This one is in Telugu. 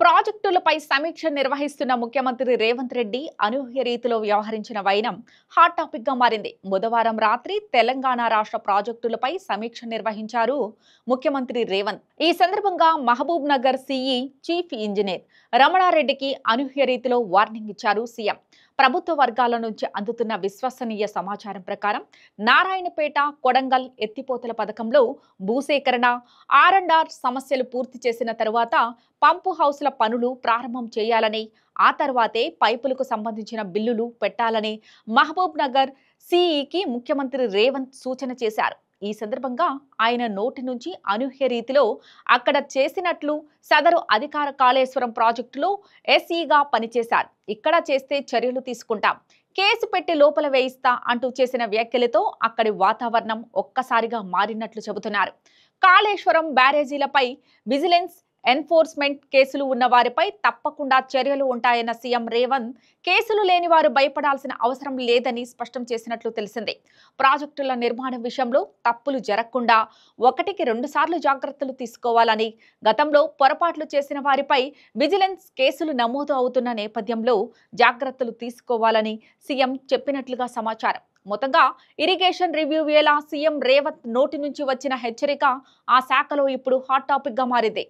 ప్రాజెక్టులపై సమీక్ష నిర్వహిస్తున్న ముఖ్యమంత్రి రేవంత్ రెడ్డి అనూహ్య రీతిలో వ్యవహరించిన వైనం హాట్ టాపిక్ గా మారింది. బుధవారం రాత్రి తెలంగాణ రాష్ట్ర ప్రాజెక్టులపై సమీక్ష నిర్వహించారు ముఖ్యమంత్రి రేవంత్. ఈ సందర్భంగా Mahabub Nagar CE chief engineer రమణారెడ్డికి అనూహ్య రీతిలో వార్నింగ్ ఇచ్చారు సీఎం. ప్రభుత్వ వర్గాల నుంచి అందుతున్న విశ్వసనీయ సమాచారం ప్రకారం నారాయణపేట కొడంగల్ ఎత్తిపోతల పథకంలో భూసేకరణ ఆర్&ఆర్ సమస్యలు పూర్తి చేసిన తరువాత పంపు హౌస్ల పనులు ప్రారంభం చేయాలని, ఆ తర్వాతే పైపులకు సంబంధించిన బిల్లులు పెట్టాలని మహబూబ్ నగర్ సిఈకి ముఖ్యమంత్రి రేవంత్ సూచన చేశారు. ఈ సందర్భంగా ఆయన నోటి నుంచి అనూహ్య రీతిలో అక్కడ చేసినట్లు సదరు అధికార కాళేశ్వరం ప్రాజెక్టులో ఎస్ఈగా పనిచేశారు, ఇక్కడ చేస్తే చర్యలు తీసుకుంటాం, కేసు పెట్టి లోపల వేయిస్తా అంటూ చేసిన వ్యాఖ్యలతో అక్కడి వాతావరణం ఒక్కసారిగా మారినట్లు చెబుతున్నారు. కాళేశ్వరం బ్యారేజీలపై విజిలెన్స్ ఎన్ఫోర్స్మెంట్ కేసులు ఉన్న వారిపై తప్పకుండా చర్యలు ఉంటాయన్న సీఎం రేవంత్ కేసులు లేని వారు భయపడాల్సిన అవసరం లేదని స్పష్టం చేసినట్లు తెలిసింది. ప్రాజెక్టుల నిర్మాణం విషయంలో తప్పులు జరగకుండా 1కి 2 సార్లు జాగ్రత్తలు తీసుకోవాలని, గతంలో పొరపాట్లు చేసిన వారిపై విజిలెన్స్ కేసులు నమోదు అవుతున్న నేపథ్యంలో జాగ్రత్తలు తీసుకోవాలని సీఎం చెప్పినట్లుగా సమాచారం. మొత్తంగా ఇరిగేషన్ రివ్యూ వేళ సీఎం రేవంత్ నోటి నుంచి వచ్చిన హెచ్చరిక ఆ శాఖలో ఇప్పుడు హాట్ టాపిక్ గా మారింది.